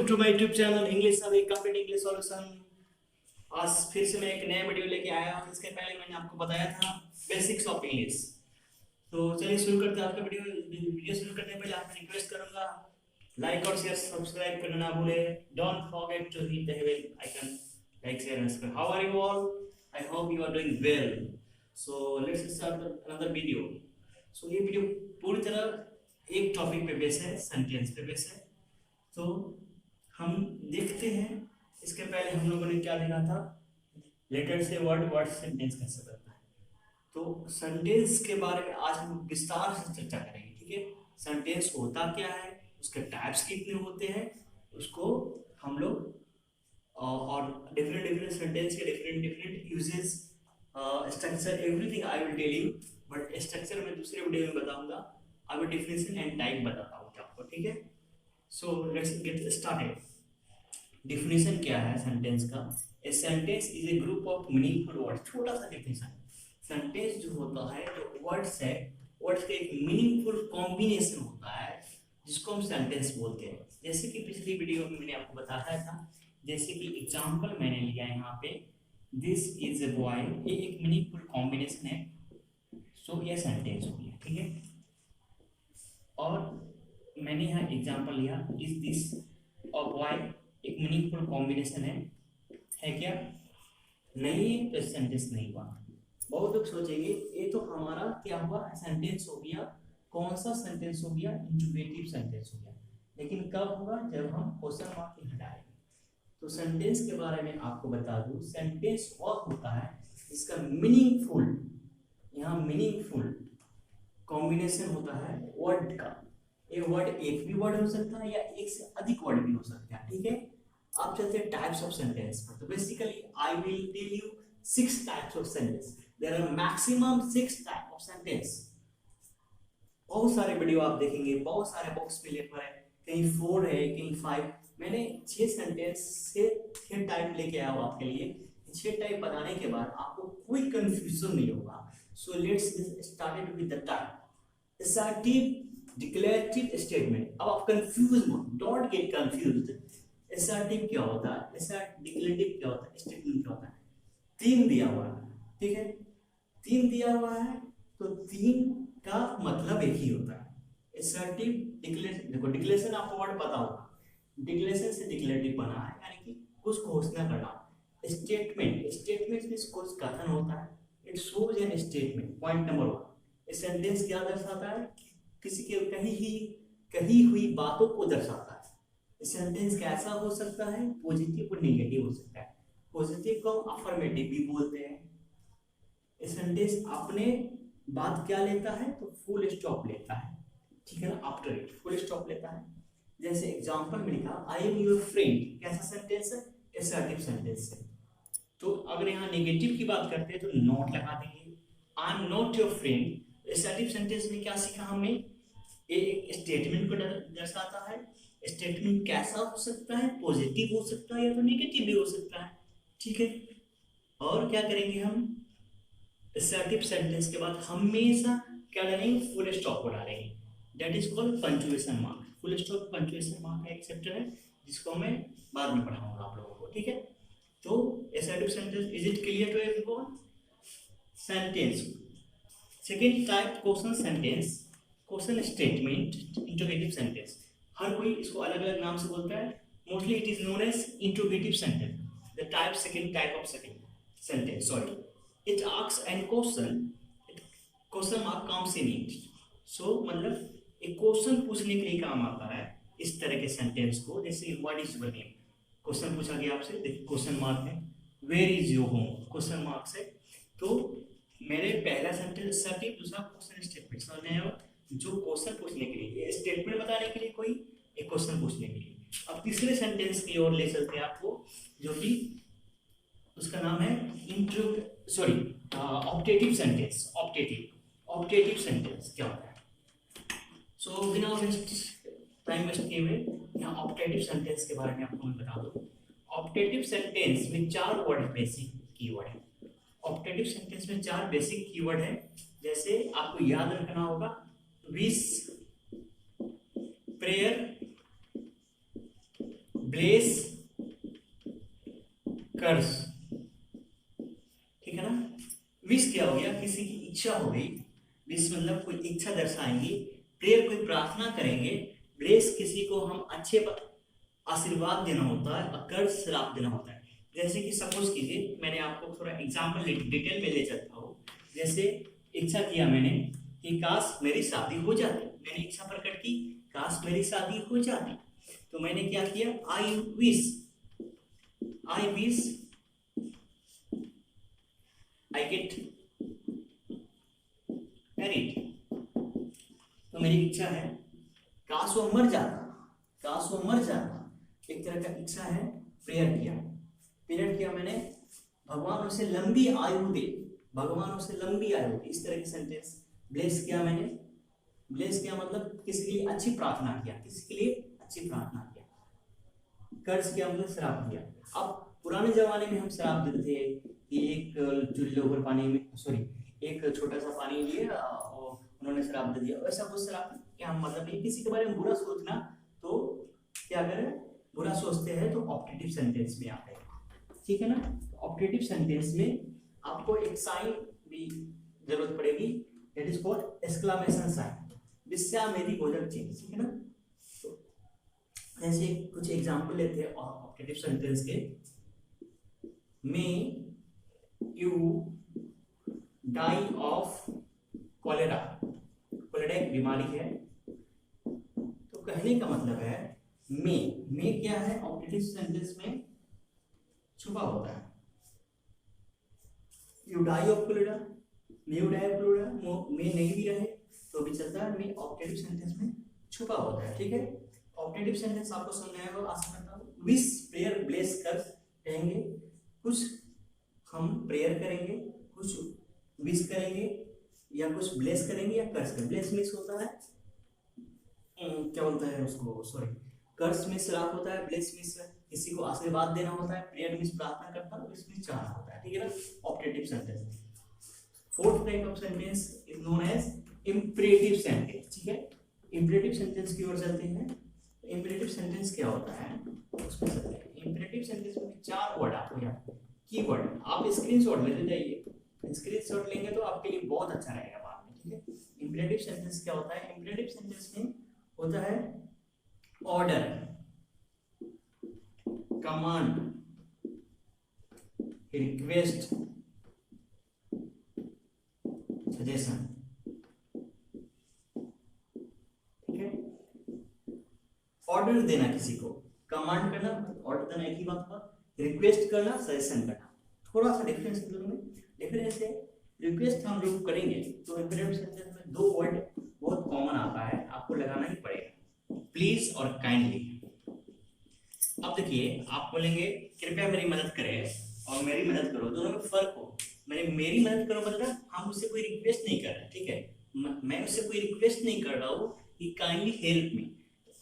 To my YouTube channel English अभी complete English solution. आज फिर से मैं एक नया वीडियो लेके आया हूँ। इसके पहले मैंने आपको बताया था बेसिक्स ऑफ इंग्लिश। तो चलिए शुरू करते हैं आपका वीडियो शुरू करने से पहले आपसे रिक्वेस्ट करूंगा, लाइक और शेयर सब्सक्राइब करना ना भूले। Don't forget to hit the bell icon, like share and subscribe. How are you all? I hope you are doing well. So let's start another video. सो ये वीडियो पूरी तरह एक टॉपिक पे बेस है, सेंटेंस पे बेस है। तो हम देखते हैं। इसके पहले हम लोगों ने क्या देखा था, लेटर से वर्ड, वर्ड सेंटेंस कैसे बनता है। तो सेंटेंस के बारे में आज हम विस्तार से चर्चा करेंगे। ठीक है, सेंटेंस होता क्या है, उसके टाइप्स कितने होते हैं, उसको हम लोग और डिफरेंट डिफरेंट सेंटेंस के different different uses, structure, everything I will tell you. But structure मैं दूसरे वीडियो में बताऊंगा। अभी डिफिनेशन एंड टाइप बताता हूँ आपको। ठीक है, so let's get started. Definition क्या है सेंटेंस का? A sentence is a group of meaningful word. छोटा सा डिफिनेशन। सेंटेंस जो होता है, जो वर्ड्स है, वर्ड्स का एक मीनिंगफुल कॉम्बिनेशन होता है जिसको हम सेंटेंस बोलते हैं। जैसे कि पिछली वीडियो में मैंने आपको बताया था, जैसे कि एग्जांपल मैंने लिया यहाँ पे, दिस इज ए बॉय। ये एक मीनिंगफुल कॉम्बिनेशन है, सो ये सेंटेंस हो गया। ठीक है, और मैंने यहाँ एग्जांपल लिया, इज दिस अ बॉय, एक मीनिंगफुल कॉम्बिनेशन है क्या? नहीं है तो सेंटेंस नहीं हुआ। बहुत लोग सोचेंगे ये तो हमारा क्या हुआ, सेंटेंस हो गया। कौन सा सेंटेंस हो गया? इंट्रोगेटिव सेंटेंस हो गया। लेकिन कब होगा? जब हम क्वेश्चन मार्क हटाएंगे। तो सेंटेंस के बारे में आपको बता दूं, सेंटेंस वह होता है इसका मीनिंगफुल, यहाँ मीनिंगफुल कॉम्बिनेशन होता है वर्ड का। ये वर्ड एक भी वर्ड हो सकता है या एक से अधिक वर्ड भी हो सकता है। ठीक है, आप चलते हैं टाइप्स ऑफ सेंटेंस पर। तो basically I will tell you 6 types of sentence. There are maximum 6 type of sentence. बहुत सारे वीडियो आप देखेंगे, बहुत सारे बॉक्स में लेकर है, कहीं 4 है, कहीं 5। मैंने 6 सेंटेंस से 6 टाइप लेके आया हूं आपके लिए। 6 टाइप बताने के बाद आपको कोई कंफ्यूजन नहीं होगा। So let's started with the type. assertive declarative statement। अब आप कंफ्यूज मत, डोंट गेट कंफ्यूज्ड। assertive क्या होता है, assertive declarative क्या होता है, स्टेटमेंट क्या होता है? 3 दिया हुआ है। ठीक है, 3 दिया हुआ है तो 3 का मतलब एक ही होता है। assertive declarative, देखो डिक्लेरेशन आपको वर्ड पता होगा। डिक्लेरेशन से डिक्लेरेटिव बना है, यानी कि कुछ घोषणा करना। स्टेटमेंट, स्टेटमेंट में कुछ कथन होता है। It shows an statement. Point number 1, sentence क्या दर्शाता है? किसी के कही हुई बातों को दर्शाता है। सेंटेंस कैसा हो सकता है? पॉजिटिव और नेगेटिव हो सकता है। पॉजिटिव को अफर्मेटिव भी बोलते हैं। सेंटेंस अपने बात क्या लेता है? तो फुल स्टॉप लेता है। ठीक है ना, आफ्टर इट फुल स्टॉप लेता है। जैसे एग्जांपल में लिखा, आई एम योर फ्रेंड। कैसा सेंटेंस है? असर्टिव सेंटेंस है। तो अगर यहाँ नेगेटिव की बात करते हैं तो नॉट लगा देंगे। I am not your friend. Assertive sentence में क्या सीखा हमने? एक स्टेटमेंट को दर्शाता है। स्टेटमेंट कैसा हो सकता है? पॉजिटिव हो सकता है या तो नेगेटिव भी हो सकता है। ठीक है, और क्या करेंगे हम? असर्टिव सेंटेंस के बाद हमेशा क्या डालेंगे? फुल स्टॉप को डालेंगे। That is called punctuation mark. Full stop punctuation mark का एक चैप्टर है जिसको मैं बाद में पढ़ाऊंगा आप लोगों को। ठीक है, तो assertive sentence, is it clear to everyone? Sentence. Second type, question sentence, question statement, interrogative sentence। हर कोई इसको अलग अलग नाम से बोलता है। Mostly it is known as interrogative sentence। The type, second type of second sentence, sorry, it asks and question mark comes in it। so मतलब एक क्वेश्चन पूछने के लिए काम आता है इस तरह के सेंटेंस को। जैसे what is your name, question पूछा गया आपसे, देखिए क्वेश्चन मार्क है। Where is your home, question mark से। तो मेरे पहला सेंटेंस असर्टिव, दूसरा क्वेश्चन स्टेटमेंट। समझ में आया? जो क्वेश्चन पूछने के लिए, स्टेटमेंट बताने के लिए, कोई एक क्वेश्चन पूछने के लिए। अब तीसरे सेंटेंस की ओर ले चलते हैं आपको, जो कि उसका नाम है ऑप्टेटिव सेंटेंस। ऑप्टेटिव सेंटेंस क्या होता है? सो बिना टाइम वेस्ट किए हुए यहाँ ऑप्टेटिव सेंटेंस के बारे में आपको मैं बता दूं। ऑप्टेटिव सेंटेंस में 4 वर्ड बेसिक कीवर्ड है। ऑप्टेटिव सेंटेंस में 4 बेसिक कीवर्ड है। जैसे आपको याद रखना होगा, विश, प्रेयर, ब्लेम कर्ज, ठीक है ना। विश क्या हो गया, किसी की इच्छा हो गई, विश मतलब कोई इच्छा दर्शाएंगे, प्रेयर कोई प्रार्थना करेंगे, ब्लेस किसी को हम अच्छे आशीर्वाद देना होता है, और कर्ज श्राप देना होता है। जैसे कि सपोज कीजिए, मैंने आपको थोड़ा एग्जांपल डिटेल में ले चलता हूँ। जैसे इच्छा किया मैंने कि काश मेरी शादी हो जाती, मैंने इच्छा प्रकट की काश मेरी शादी हो जाती, तो मैंने क्या किया, I wish I get married. तो मेरी इच्छा है काश वो मर जाता, काश वो मर जाता, एक तरह का इच्छा है। प्रेयर किया मैंने, भगवान उसे लंबी आयु दे, भगवान उसे लंबी आयु दे, इस तरह के सेंटेंस। ब्लेस किया मैंने, ब्लेस किया मतलब किसी के लिए अच्छी प्रार्थना किया, किसी के लिए अच्छी प्रार्थना किया। कर्ज किया मतलब श्राप दिया। अब पुराने जमाने में हम श्राप देते थे कि एक चूल्हे ऊपर पानी में, सॉरी, एक छोटा सा पानी लिए उन्होंने श्राप दे दिया, वैसा कुछ श्राप क्या मतलब नहीं। किसी के बारे में बुरा सोचना, तो क्या करें, बुरा सोचते हैं तो ऑप्टेटिव सेंटेंस में आते हैं, ठीक है ना। ऑप्टेटिव सेंटेंस में आपको एक साइन भी जरूरत पड़ेगी, that is called exclamation sign, जिससे मेरी गोजर चेंज, ठीक है ना। तो जैसे कुछ एग्जांपल लेते हैं ऑप्टेटिव सेंटेंस के। May you die of cholera, cholera एक बीमारी है। तो कहने का मतलब है मे क्या है, ऑप्टेटिव सेंटेंस में छुपा होता है। You die of cholera, you die of cholera, मे नहीं भी रहे तो भी चलता है, मे ऑप्टेटिव सेंटेंस में छुपा होता है, ठीक है। ऑप्टेटिव सेंटेंस आपको समझ आएगा, आशा करता हूं। विश, प्रेयर, ब्लेस कर कहेंगे, कुछ हम प्रेयर करेंगे, कुछ विश करेंगे, या कुछ ब्लेस करेंगे या कर्ज करेंगे। ब्लेस मिस होता है, क्या बोलता है उसको, सॉरी, कर्ज में श्राप होता है, ब्लेस मिस किसी को आशीर्वाद देना होता है, प्रेयर मिस प्रार्थना करता है, विश मिस चाहना होता है, ठीक है ना। Optative sentence. Fourth type of sentence is known as imperative sentence, ठीक है। इंपरेटिव सेंटेंस की ओर चलते हैं। इंपरेटिव सेंटेंस क्या होता है उसमें चलते हैं। इंपरेटिव सेंटेंस में 4 वर्ड आपको याद, कीवर्ड आप स्क्रीनशॉट लेते जाइए, स्क्रीनशॉट लेंगे तो आपके लिए बहुत अच्छा रहेगा बाद में, ठीक है। इंपरेटिव सेंटेंस क्या होता है, इंपरेटिव सेंटेंस में होता है ऑर्डर, कमांड, रिक्वेस्ट, सजेशन, ठीक है। ऑर्डर देना किसी को, कमांड करना, ऑर्डर देना एक ही बात हुआ, रिक्वेस्ट करना, सजेशन करना। थोड़ा सा डिफरेंस है दोनों में। डिफरेंस है, रिक्वेस्ट हम लोग करेंगे तो इंपरेटिव सेंटेंस में 2 वर्ड बहुत कॉमन आता है, आपको लगाना ही पड़ेगा, प्लीज और काइंडली। अब देखिए, आप बोलेंगे कृपया मेरी मदद करें और मेरी मदद करो, दोनों में फर्क हो। मेरी मदद करो मतलब हम उससे कोई रिक्वेस्ट नहीं कर रहे, ठीक है। मैं उससे कोई रिक्वेस्ट नहीं कर रहा हूँ कि काइंडली हेल्प मी।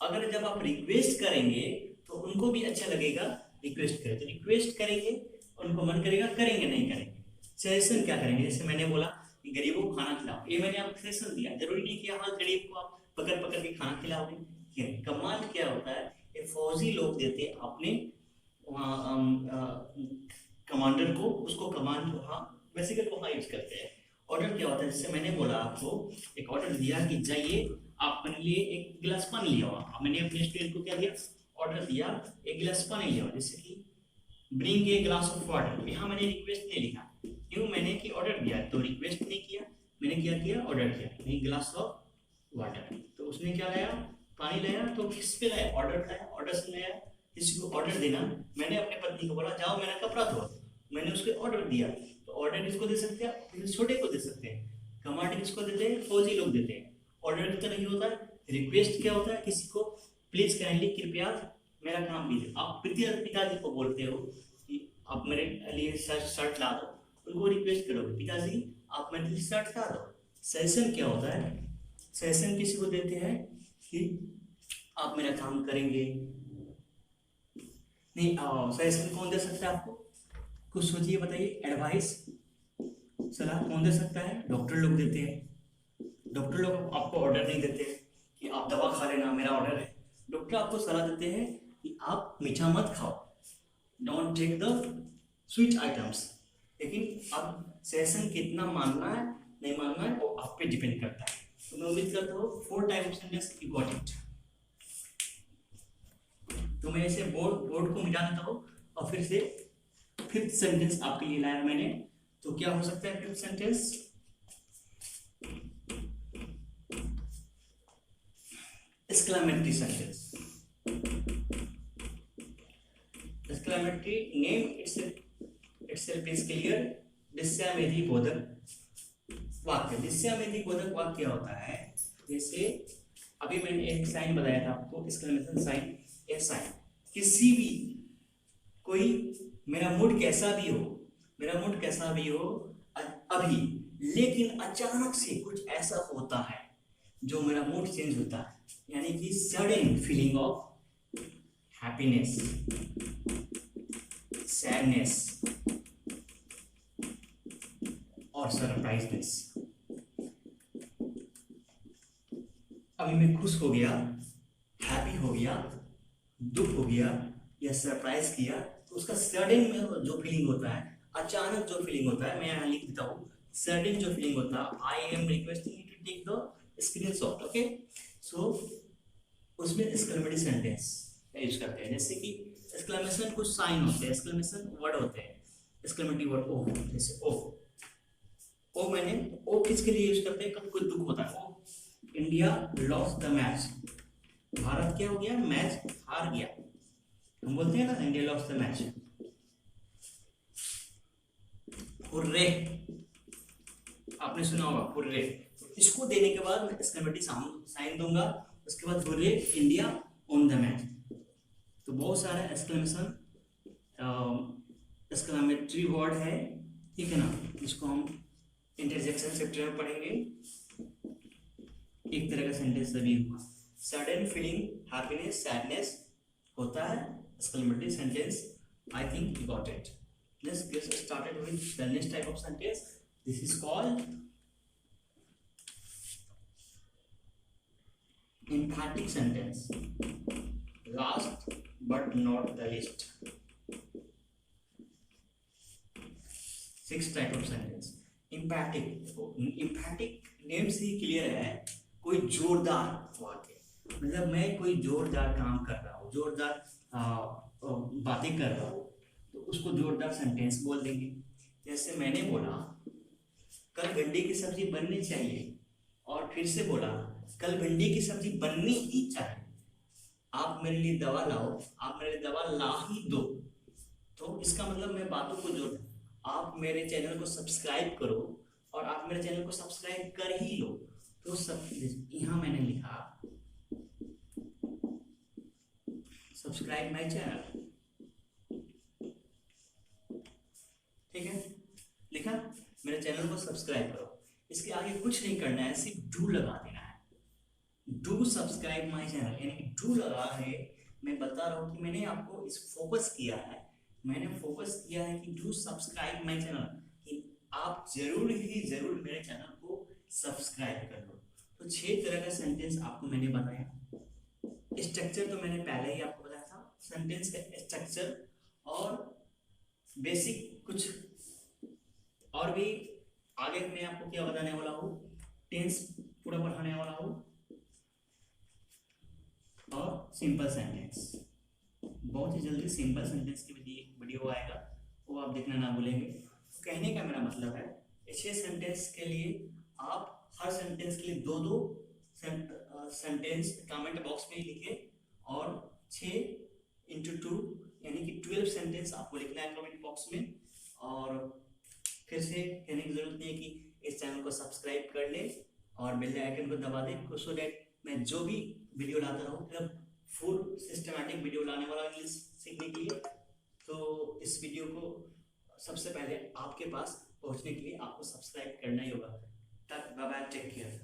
अगर जब आप रिक्वेस्ट करेंगे तो उनको भी अच्छा लगेगा, रिक्वेस्ट करें तो रिक्वेस्ट करेंगे, उनको मन करेगा, करेंगे नहीं करेंगे। सजेशन क्या करेंगे, जैसे मैंने बोला कि गरीबों को खाना खिलाओ, ये मैंने आपको सजेशन दिया, जरूरी नहीं कि हाँ गरीब को आप पकड़ पकड़ के खाना खिलाओगे। कमांड क्या होता है, ये फौजी लोग देते हैं अपने कमांडर को, उसको कमांड को हाँ बेसिकली वहाँ यूज करते हैं। ऑर्डर क्या होता है, जैसे मैंने बोला आपको एक ऑर्डर दिया कि जाइए आप अपने लिए एक गिलास पानी लिया हुआ, मैंने अपने स्टूडेंट को क्या दिया, ऑर्डर दिया एक गिलास पानी लिया हुआ, जैसे कि bring a glass of water. यहाँ मैंने रिक्वेस्ट नहीं लिखा, क्यों, मैंने कि ऑर्डर दिया तो रिक्वेस्ट नहीं किया, मैंने क्या किया, ऑर्डर किया, एक गिलास ऑफ वाटर। तो उसने क्या लाया, पानी लाया, तो किस पे लाया, ऑर्डर लाया, ऑर्डर से लाया। किसी को ऑर्डर देना, मैंने अपने पत्नी को बोला जाओ मेरा कपड़ा धो, मैंने उसको ऑर्डर दिया, तो ऑर्डर किसको दे सकते हैं, किसी छोटे को दे सकते हैं। कमांड किसको देते हैं, फौजी लोग देते हैं। ऑर्डर की तरह ही होता है। रिक्वेस्ट क्या होता है, किसी को प्लीज काइंडली कृपया मेरा काम कीजिए। आप पिताजी को बोलते हो कि आप मेरे लिए शर्ट ला दो, उनको रिक्वेस्ट करोगे पिताजी आप मेरे लिए शर्ट ला दो। सजेशन क्या होता है, सजेशन किसी को देते हैं कि आप मेरा काम करेंगे नहीं। सजेशन कौन दे सकता है आपको, कुछ सोचिए बताइए। एडवाइस, सलाह कौन दे सकता है, डॉक्टर लोग देते हैं। डॉक्टर लोग आपको ऑर्डर नहीं देते कि आप दवा खा लेना, मेरा ऑर्डर है। डॉक्टर आपको सलाह देते हैं कि आप मीठा मत खाओ, don't take the sweet items. लेकिन अब सेशन कितना मानना है नहीं मानना है वो आप पे डिपेंड करता है। तो मैं उम्मीद करता हूँ 4 type of sentence you got it. तो मैं इसे बोर्ड को मिटा देता हूँ और फिर से फिफ्थ सेंटेंस आपके लिए लाया मैंने। तो क्या हो सकता है fifth sentence? Exclamatory sentence. Exclamatory name itself is clear। दृश्यामेधी बोधक वाक्य। दृश्यामेधी बोधक वाक्य होता है जैसे अभी मैंने एक साइन बताया था आपको, एक्सक्लेमेशन साइन। ये साइन किसी भी कोई मेरा मूड कैसा भी हो अभी, लेकिन अचानक से कुछ ऐसा होता है जो मेरा मूड चेंज होता है, यानी कि sudden feeling of happiness, sadness और सरप्राइजनेस। अभी मैं खुश हो गया, हैप्पी हो गया, दुख हो गया या सरप्राइज किया, तो उसका सडन में जो फीलिंग होता है, अचानक जो फीलिंग होता है, मैं यहाँ लिख देता हूँ सडन जो फीलिंग होता है। I am requesting you to take the screenshot. Okay, so उसमें एक्सक्लेमेटरी सेंटेंस यूज करते हैं। जैसे कि एक्सक्लेमेशन कुछ साइन होते हैं, एक्सक्लेमेशन वर्ड होते हैं, एक्सक्लेमेटरी वर्ड ओ, जैसे ओ मैंने ओ किसके लिए यूज करते हैं? कब कोई दुख होता है। O India lost the match, Bharat क्या हो गया? मैच हार गया। हम बोलते हैं ना India lost the match. Hurray, आपने सुना होगा हुर्रे। इसको देने के बाद मैं एक्सक्लेमेटरी साइन दूंगा, उसके बाद hurray India on the match. तो बहुत सारा एक्सक्लेमेशन एक्सक्लेमेटरी वर्ड है, ठीक है ना, जिसको हम इंटरजेक्शन चैप्टर में पढ़ेंगे। एक तरह का सेंटेंस सभी हुआ, सडन फीलिंग हैप्पीनेस सैडनेस होता है exclamatory sentence. I think you got it. Let's get started with the next type of sentence. This is called emphatic sentence. Last but not the least. Sixth type of sentence. Emphatic. Emphatic name से ही clear है, कोई जोरदार वाक्य। मतलब मैं कोई जोरदार काम कर रहा हूँ, जोरदार बातें कर रहा हूँ, तो उसको जोरदार सेंटेंस बोल देंगे। जैसे मैंने बोला कल भिंडी की सब्जी बननी चाहिए, और फिर से बोला कल भिंडी की सब्जी बननी ही चाहिए। आप मेरे लिए दवा लाओ, आप मेरे लिए दवा ला ही दो। तो इसका मतलब मैं बातों को जोड़, आप मेरे चैनल को सब्सक्राइब करो, और आप मेरे चैनल को सब्सक्राइब कर ही लो। तो सब यहाँ मैंने लिखा सब्सक्राइब माय चैनल, ठीक है, लिखा मेरे चैनल को सब्सक्राइब करो। इसके आगे कुछ नहीं करना है, सिर्फ डू लगा देना है। डू सब्सक्राइब माय चैनल, यानी डू लगा है। मैं बता रहा हूँ कि मैंने आपको इस फोकस किया है, मैंने फोकस किया है कि डू सब्सक्राइब माय चैनल, कि आप जरूर ही जरूर मेरे चैनल को सब्सक्राइब कर लो। तो 6 तरह का सेंटेंस आपको मैंने बताया। स्ट्रक्चर तो मैंने पहले ही आपको बताया था, सेंटेंस का स्ट्रक्चर और बेसिक कुछ और भी। आगे मैं आपको क्या बताने वाला हूँ, टेंस पूरा पढ़ाने वाला हूँ, और सिंपल सेंटेंस। बहुत ही जल्दी सिंपल सेंटेंस की वीडियो आएगा, वो आप देखना ना भूलेंगे। तो कहने का मेरा मतलब है 6 सेंटेंस के लिए आप हर सेंटेंस के लिए 2-2 सेंटेंस कमेंट बॉक्स में लिखे, और 6x2 यानी कि 12 सेंटेंस आपको लिखना है कमेंट बॉक्स में। और फिर से कहने की जरूरत नहीं है कि इस चैनल को सब्सक्राइब कर ले और बेल आइकन को दबा दें, सो दैट मैं जो भी वीडियो लाता रहूँ, मतलब फुल सिस्टमैटिक वीडियो लाने वाला इंग्लिश सीखने के लिए। तो इस वीडियो को सबसे पहले आपके पास पहुंचने के लिए आपको सब्सक्राइब करना ही होगा। Bye bye, take care.